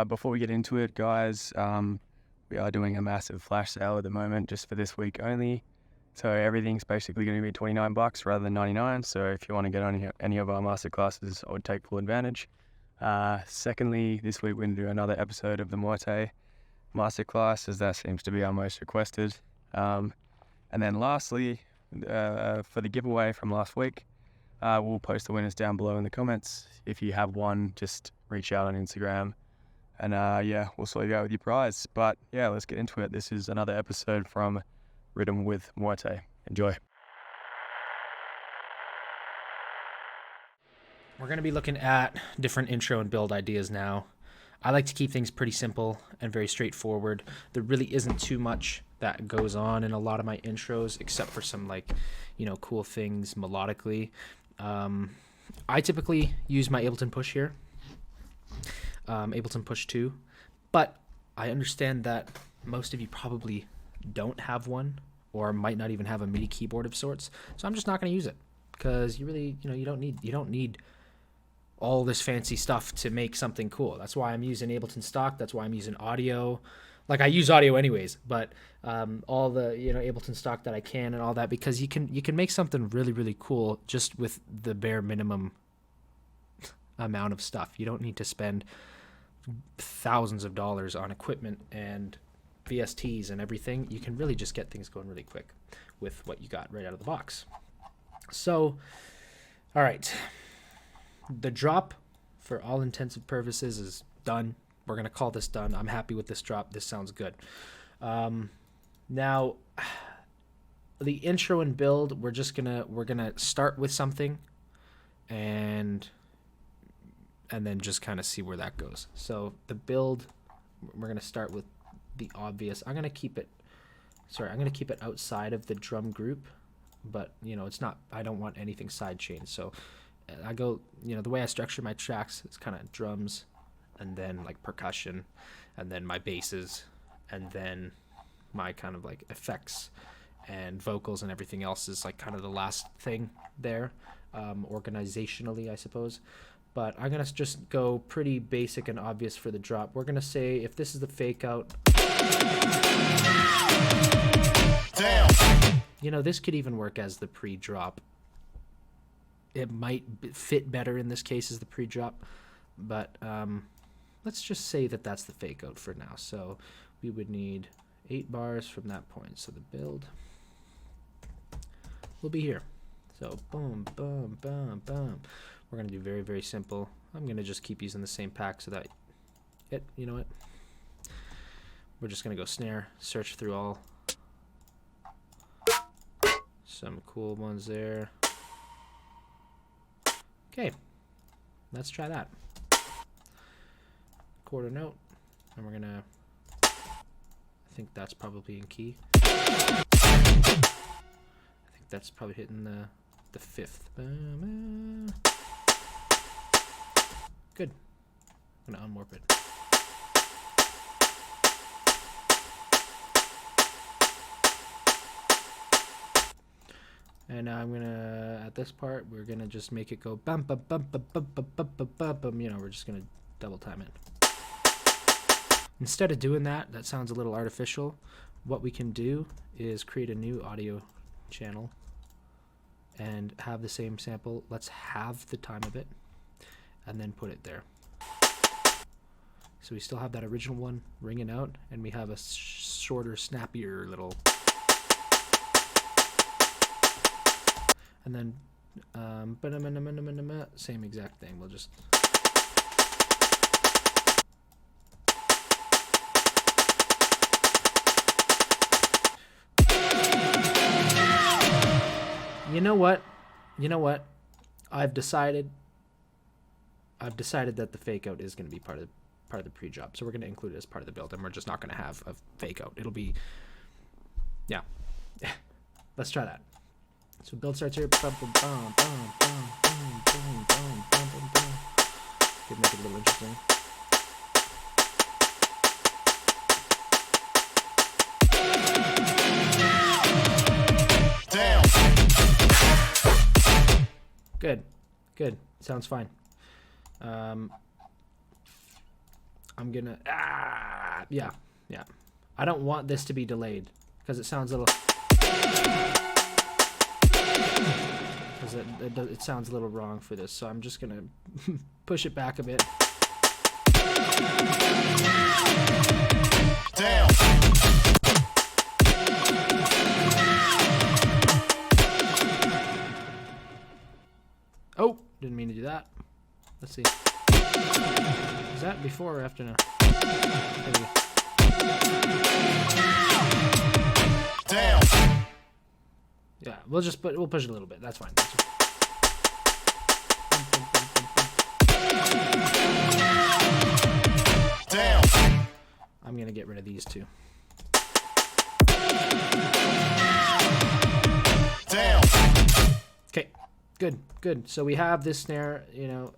Before we get into it, guys, we are doing a massive flash sale at the moment just for this week only. So everything's basically going to be $29 rather than $99. So if you want to get on any of our masterclasses, I would take full advantage. Secondly, this week we're going to do another episode of the Muerte masterclass, as that seems to be our most requested. And then lastly, for the giveaway from last week, we'll post the winners down below in the comments. If you have one, just reach out on Instagram, and we'll sort you out with your prize. But yeah, let's get into it. This is another episode from Riddim with MUERTE. Enjoy. We're going to be looking at different intro and build ideas now. I like to keep things pretty simple and very straightforward. There really isn't too much that goes on in a lot of my intros, except for some cool things melodically. I typically use my Ableton Push here, Ableton Push 2, but I understand that most of you probably don't have one or might not even have a MIDI keyboard of sorts. So I'm just not going to use it because you really, you don't need all this fancy stuff to make something cool. That's why I'm using Ableton stock. That's why I'm using audio. Like, I use audio anyways, but all the Ableton stock that I can and all that, because you can make something really, really cool just with the bare minimum amount of stuff. You don't need to spend thousands of dollars on equipment and VSTs and everything. You can really just get things going really quick with what you got right out of the box. So, all right. The drop, for all intents and purposes, is done. We're going to call this done. I'm happy with this drop. This sounds good. Now, the intro and build, we're gonna start with something and then just kind of see where that goes. So the build, we're going to start with the obvious. I'm going to keep it outside of the drum group, but it's not, I don't want anything sidechained. So I go, the way I structure my tracks is kind of drums, and then like percussion, and then my basses, and then my kind of like effects and vocals, and everything else is like kind of the last thing there, organizationally, I suppose. But I'm going to just go pretty basic and obvious for the drop. We're going to say, if this is the fake out, damn. This could even work as the pre-drop. It might fit better in this case as the pre-drop, but let's just say that that's the fake out for now. So we would need 8 bars from that point. So the build will be here. So boom, boom, boom, boom. We're going to do very, very simple. I'm going to just keep using the same pack so that you know what? We're just going to go snare, search through all. Some cool ones there. Okay, let's try that. Quarter note, and we're gonna, I think that's probably in key. I think that's probably hitting the 5th. Good. I'm gonna unwarp it. And now I'm gonna, at this part, we're gonna just make it go bum bum bum bum bum bum bum bum bum bum. We're just gonna double time it. Instead of doing that, that sounds a little artificial. What we can do is create a new audio channel and have the same sample. Let's have the time of it and then put it there. So we still have that original one ringing out, and we have a shorter, snappier little. And then, same exact thing. We'll just. You know what? I've decided that the fake out is going to be part of the pre-drop. So we're going to include it as part of the build, and we're just not going to have a fake out. It'll be, yeah. Let's try that. So build starts here. Bum, bum, bum, bum, bum, bum, bum, bum, bum, bum, bum. Could make it a little interesting. Good. Sounds fine. I'm gonna yeah. I don't want this to be delayed because it sounds a little it sounds a little wrong for this, so I'm just gonna push it back a bit. Damn. Oh, didn't mean to do that. Let's see. Is that before or after now? There we go. Damn. Yeah, we'll push it a little bit. That's fine. Damn. I'm gonna get rid of these two. Damn. Okay, good. So we have this snare, you know,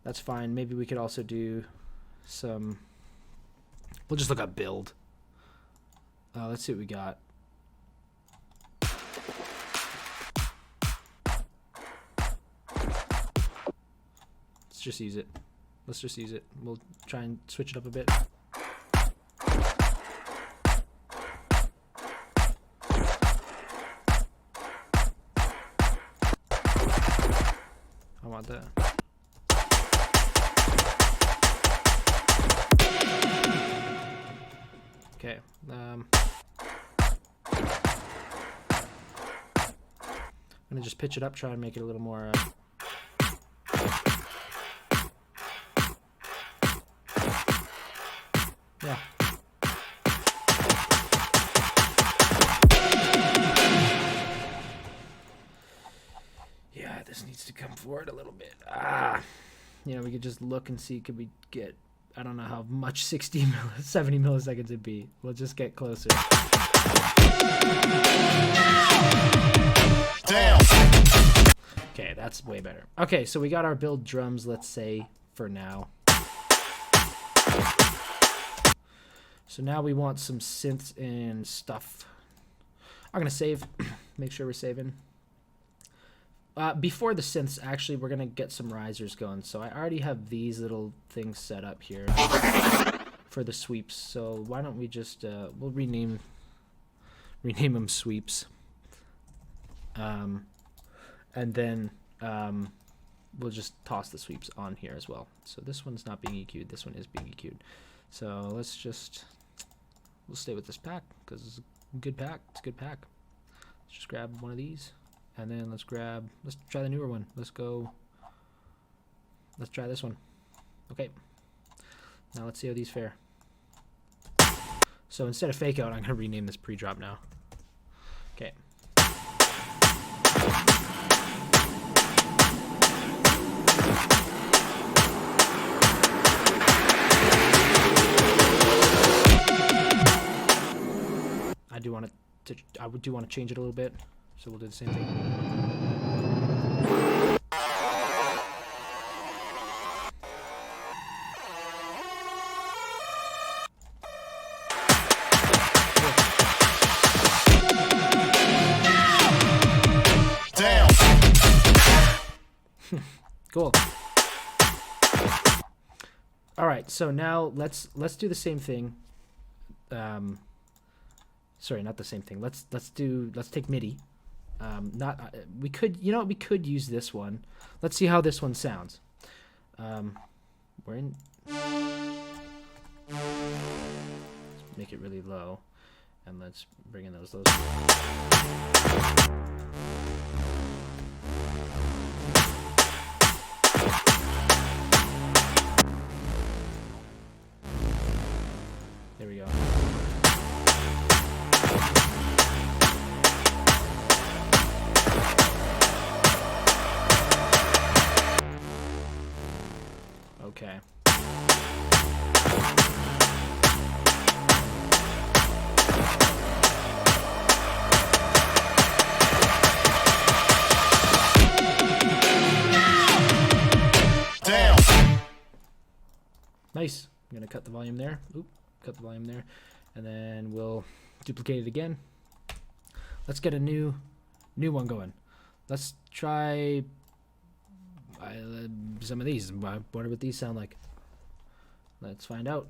that's fine. Maybe we could also do some. We'll just look up build. Let's see what we got. Let's just use it. We'll try and switch it up a bit. I want that. Okay. I'm gonna just pitch it up, try and make it a little more. Yeah. Yeah, this needs to come forward a little bit. You know, we could just look and see, could we get, I don't know how much 70 milliseconds it'd be. We'll just get closer. Damn. Okay, that's way better. Okay, so we got our build drums, let's say, for now. So now we want some synths and stuff. I'm going to save. Make sure we're saving. Before the synths, actually, we're going to get some risers going. So I already have these little things set up here for the sweeps. So why don't we just, we'll rename them sweeps. And then we'll just toss the sweeps on here as well. So this one's not being EQ'd. This one is being EQ'd. So let's just, we'll stay with this pack because it's a good pack. It's a good pack. Let's just grab one of these. And then let's try the newer one. Let's try this one. Okay. Now let's see how these fare. So instead of fake out, I'm going to rename this pre-drop now. Okay. I do want to change it a little bit. So we'll do the same thing. Damn. Cool. All right, so now let's do the same thing. Sorry, not the same thing. Let's take MIDI. We could use this one. Let's see how this one sounds. We're in. Let's make it really low, and let's bring in those lows. There we go. Okay. Damn. Nice. I'm gonna cut the volume there. Oop, cut the volume there, and then we'll duplicate it again. Let's get a new one going. Let's try some of these. Wonder what these sound like. Let's find out.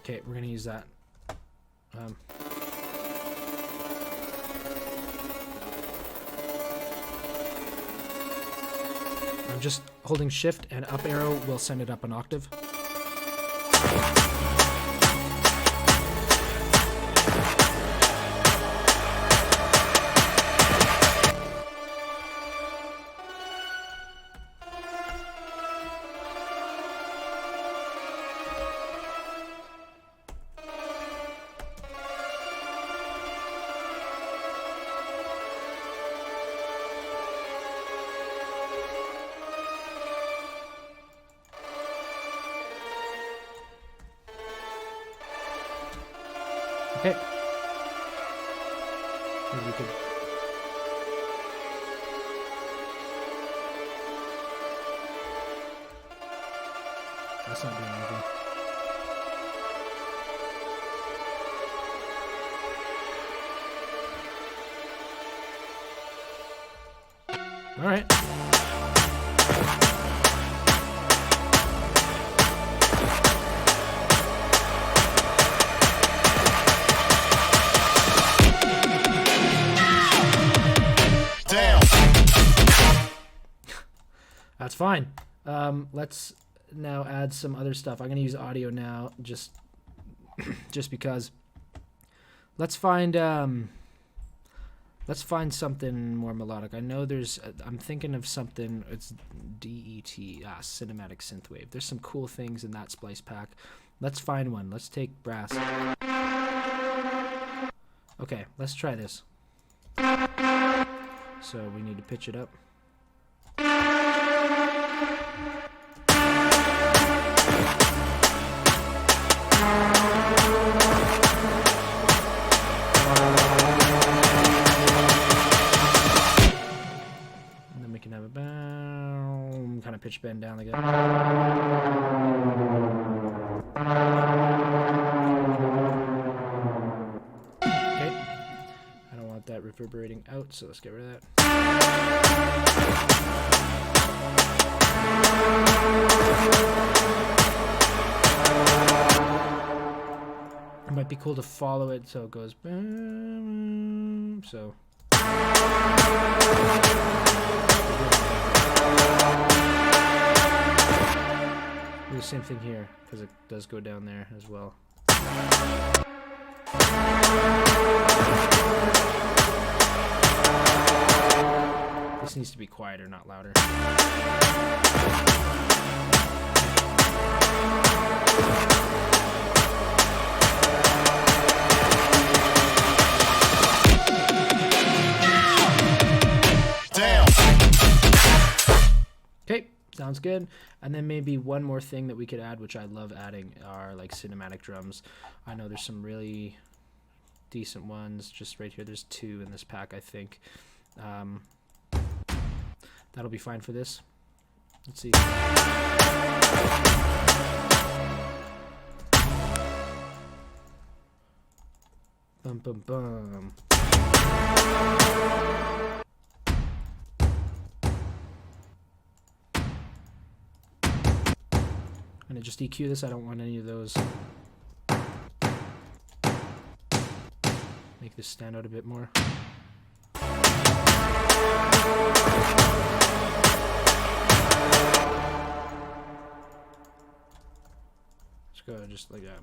Okay, we're gonna use that. I'm just holding shift and up arrow will send it up an octave. Okay. Maybe we could. That's not doing anything. All right. Down. That's fine. Let's now add some other stuff. I'm gonna use audio now, just because. Let's find something more melodic. I know there's. I'm thinking of something. It's DET, cinematic synthwave. There's some cool things in that splice pack. Let's find one. Let's take brass. Okay, let's try this. So we need to pitch it up. And then we can have a boom, kind of pitch bend down again. Okay. I don't want that reverberating out, so let's get rid of that. It might be cool to follow it so it goes boom. So do the same thing here because it does go down there as well. This needs to be quieter, not louder. Down. Okay, sounds good. And then maybe one more thing that we could add, which I love adding, are like cinematic drums. I know there's some really decent ones just right here. There's 2 in this pack, I think. That'll be fine for this. Let's see. Bum bum bum. I'm gonna just EQ this. I don't want any of those. Make this stand out a bit more. Let's go just like that.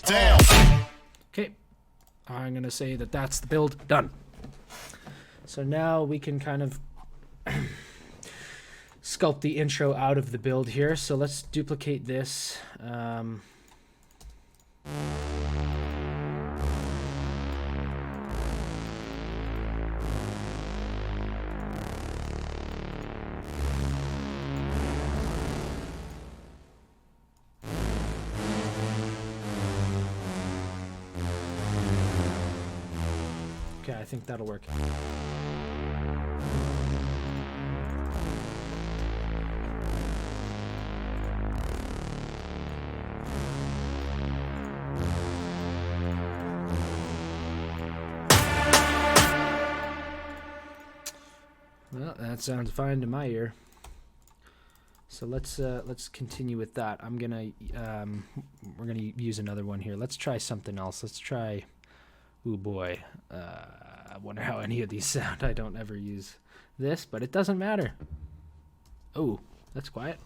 Down. Okay, I'm gonna say that that's the build done. So now we can kind of sculpt the intro out of the build here. So let's duplicate this. Okay, I think that'll work. Well, that sounds fine to my ear. So let's continue with that. we're gonna use another one here. Let's try something else. Let's try. Ooh boy, I wonder how any of these sound. I don't ever use this, but it doesn't matter. Oh, that's quiet.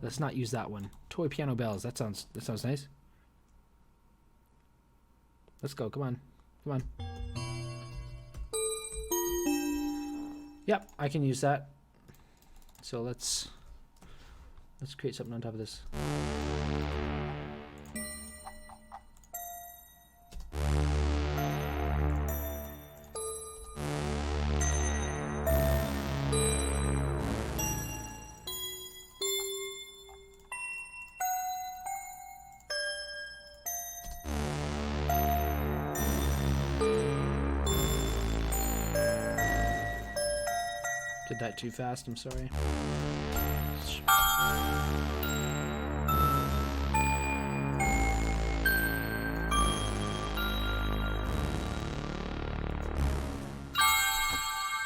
Let's not use that one. Toy piano bells. That sounds nice. Let's go. Come on, come on. Yep, I can use that. So let's create something on top of this. Did that too fast, I'm sorry.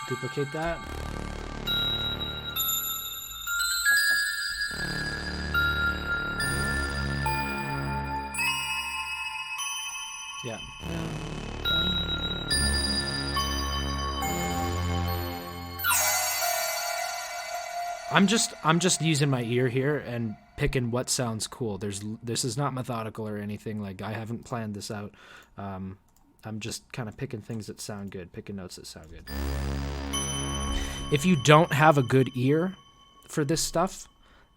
Duplicate that. Yeah. I'm just using my ear here and picking what sounds cool. This is not methodical or anything. Like, I haven't planned this out. I'm just kind of picking things that sound good, picking notes that sound good. If you don't have a good ear for this stuff,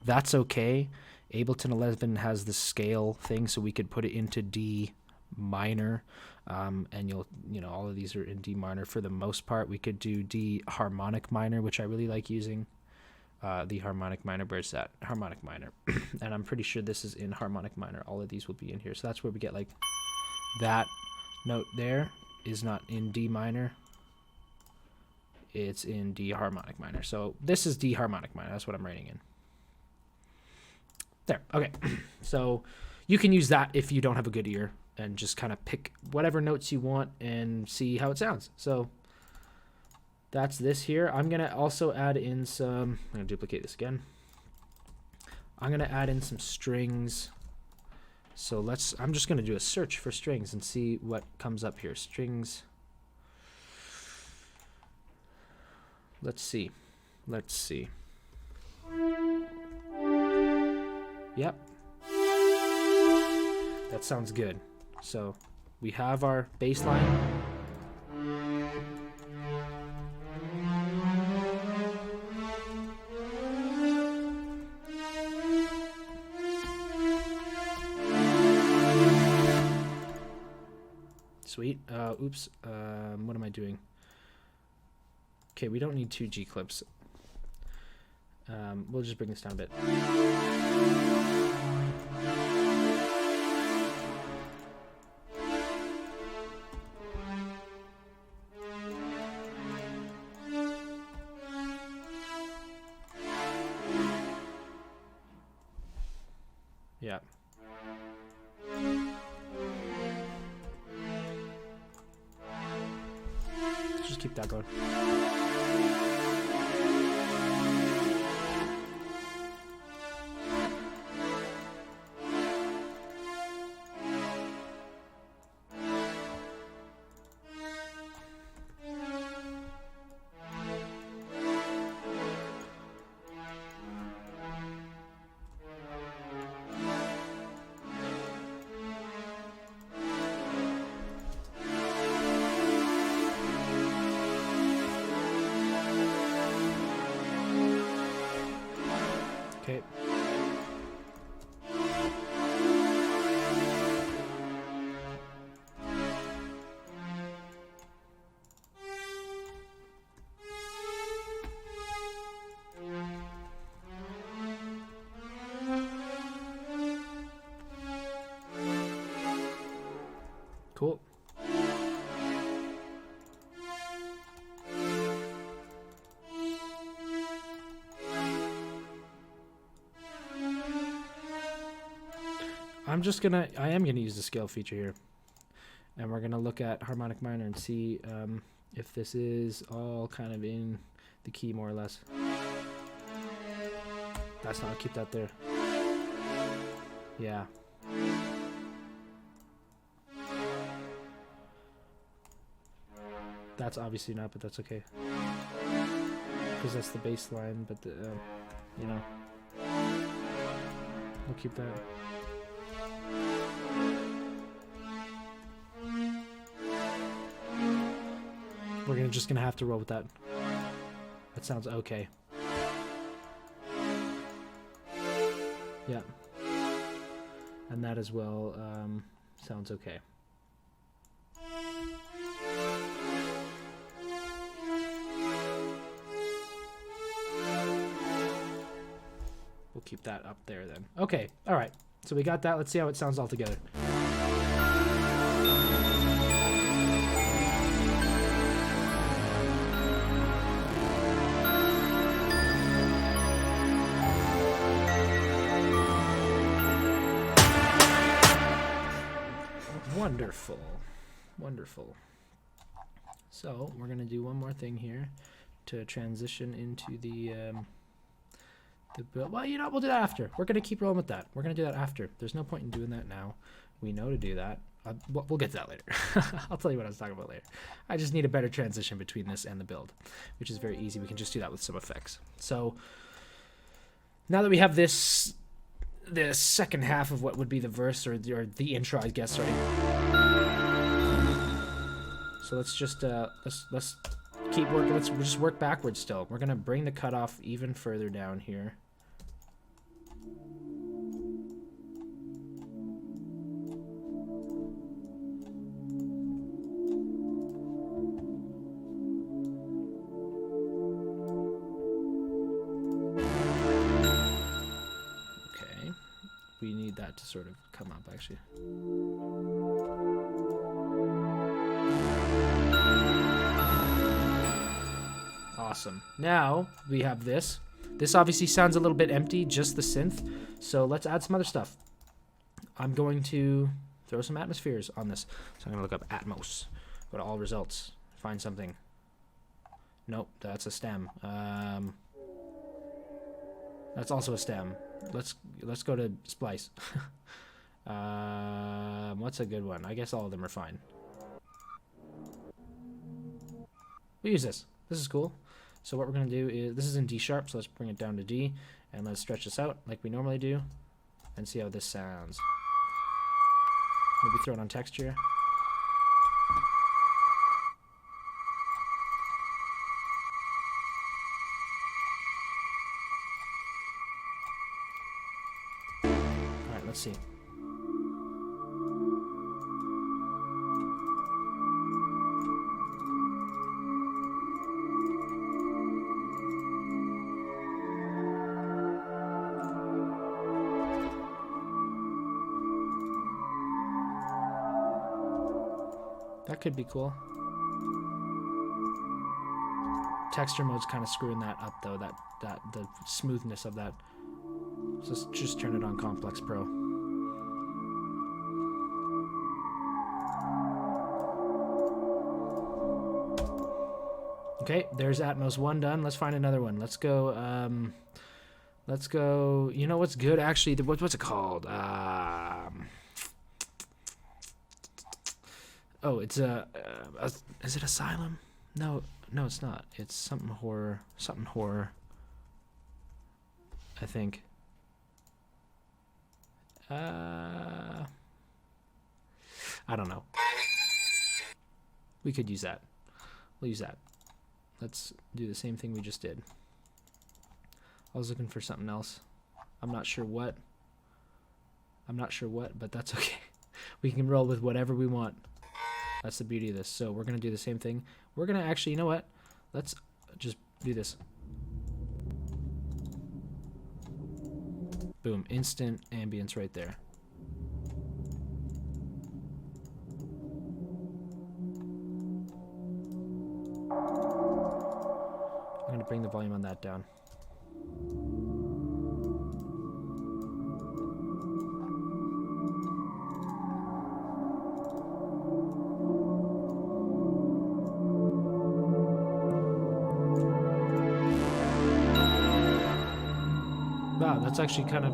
that's okay. Ableton 11 has the scale thing, so we could put it into D minor, and all of these are in D minor for the most part. We could do D harmonic minor, which I really like using. The harmonic minor, where's that? Harmonic minor. And I'm pretty sure this is in harmonic minor. All of these will be in here. So that's where we get like that note there is not in D minor. It's in D harmonic minor. So this is D harmonic minor. That's what I'm writing in. There. Okay. So you can use that if you don't have a good ear and just kind of pick whatever notes you want and see how it sounds. So that's this here. I'm going to also add in some, I'm going to duplicate this again. I'm going to add in some strings. So I'm just going to do a search for strings and see what comes up here. Strings. Let's see. Yep. That sounds good. So we have our bass line. Sweet. Oops. What am I doing? Okay, we don't need 2 G clips. We'll just bring this down a bit. Yeah. Just keep that going. Okay. Cool. I am gonna use the scale feature here, and we're gonna look at harmonic minor and see if this is all kind of in the key more or less. That's not. I'll keep that there. Yeah. That's obviously not, but that's okay. Because that's the bass line, but the, you know. We'll keep that. We're just gonna have to roll with that. That sounds okay. Yeah. And that as well sounds okay. We'll keep that up there then. Okay, all right. So we got that. Let's see how it sounds all together. Wonderful. Wonderful. So we're going to do one more thing here to transition into the build. Well, you know, we'll do that after. We're going to keep rolling with that. We're going to do that after. There's no point in doing that now. We know to do that. We'll get to that later. I'll tell you what I was talking about later. I just need a better transition between this and the build, which is very easy. We can just do that with some effects. So now that we have this, the second half of what would be the verse or the intro, I guess, right? So let's just let's keep working. We'll just work backwards still. We're gonna bring the cutoff even further down here. Okay, we need that to sort of come up actually. Awesome. Now we have this. This obviously sounds a little bit empty, just the synth. So let's add some other stuff. I'm going to throw some atmospheres on this. So I'm going to look up Atmos. Go to all results. Find something. Nope, that's a stem. That's also a stem. Let's go to splice. What's a good one? I guess all of them are fine. We use this. This is cool. So what we're going to do is, this is in D sharp, so let's bring it down to D, and let's stretch this out like we normally do, and see how this sounds. Maybe throw it on texture. Alright, let's see. That could be cool. Texture mode's kind of screwing that up though, the smoothness of that. So let's just turn it on Complex Pro. Okay, there's Atmos 1 done. Let's find another one. Let's go, you know what's good actually? What's it called? Oh, it's is it Asylum? No, it's not. It's something horror, I think. I don't know. We could use that. We'll use that. Let's do the same thing we just did. I was looking for something else. I'm not sure what, but that's okay. We can roll with whatever we want. That's the beauty of this. So we're going to do the same thing. We're going to actually, you know what? Let's just do this. Boom. Instant ambience right there. I'm going to bring the volume on that down. that's actually kind of...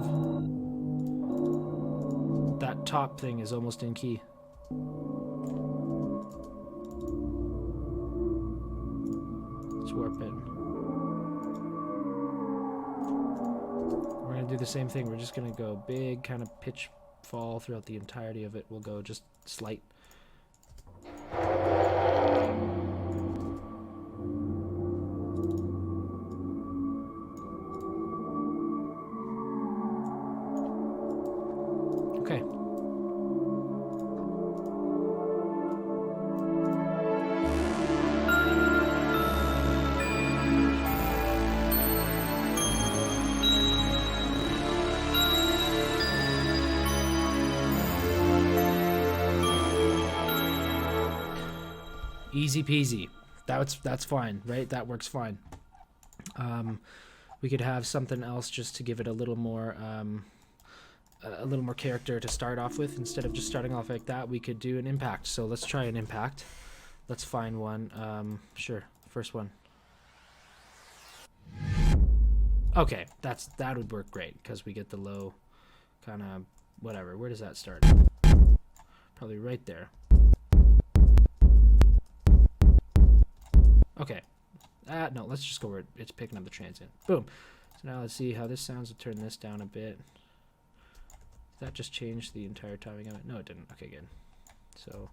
That top thing is almost in key. Let's warp it. We're going to do the same thing. We're just going to go big kind of pitch fall throughout the entirety of it. We'll go just slight. Okay. Easy peasy. That's fine, right? That works fine. We could have something else just to give it a little more character to start off with. Instead of just starting off like that, we could do an impact. So let's try an impact. Let's find one. Sure, first one. Okay, that would work great because we get the low kind of whatever. Where does that start? Probably right there. Okay. No, let's just go where it's picking up the transient. Boom. So now let's see how this sounds. I'll turn this down a bit. Did that just change the entire timing of it? No, it didn't. Okay, good. So...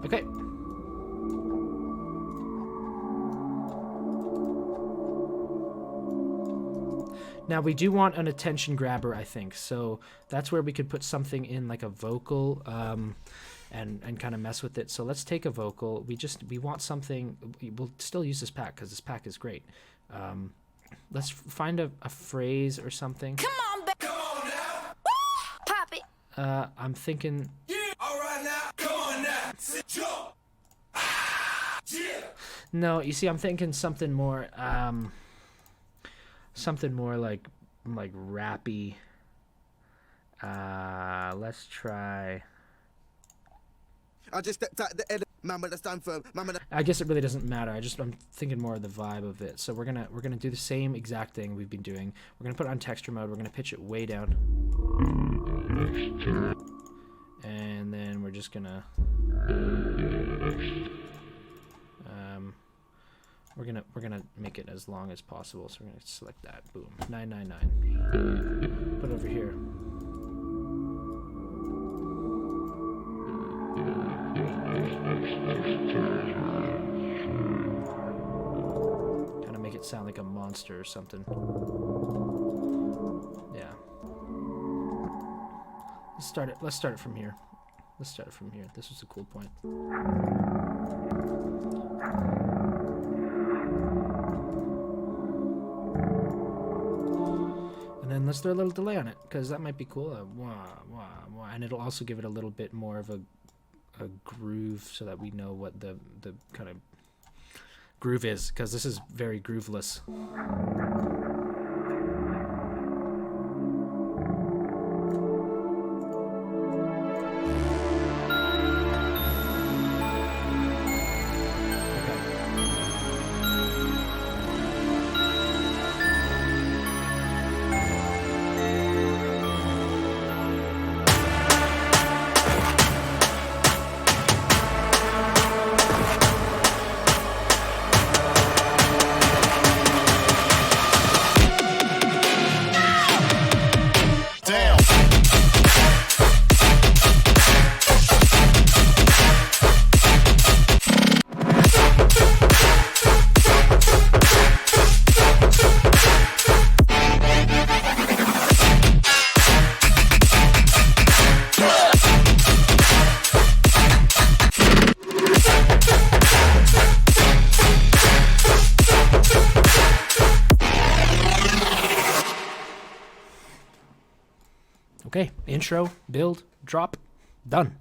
Okay. Now we do want an attention grabber, I think. So that's where we could put something in like a vocal and kind of mess with it. So let's take a vocal. We want something. We'll still use this pack because this pack is great. Let's find a phrase or something. Come on, baby. Come on now. Woo! Pop it. I'm thinking. Yeah, all right now. Come on now. Sit, jump. Ah, yeah. No, you see, I'm thinking something more like rappy. Let's try. I just stepped out the edit. Mama, that's time for mama. I guess it really doesn't matter. I'm thinking more of the vibe of it. So we're gonna do the same exact thing we've been doing. We're gonna put it on texture mode. We're gonna pitch it way down, and then we're just gonna we're gonna make it as long as possible. So we're gonna select that. Boom, 999. Put it over here. Kind of make it sound like a monster or something. Yeah. Let's start it from here. This was a cool point. And then let's throw a little delay on it, because that might be cool. Wah, wah, wah. And it'll also give it a little bit more of a groove, so that we know what the kind of groove is, because this is very grooveless. Damn. Okay, intro, build, drop, done.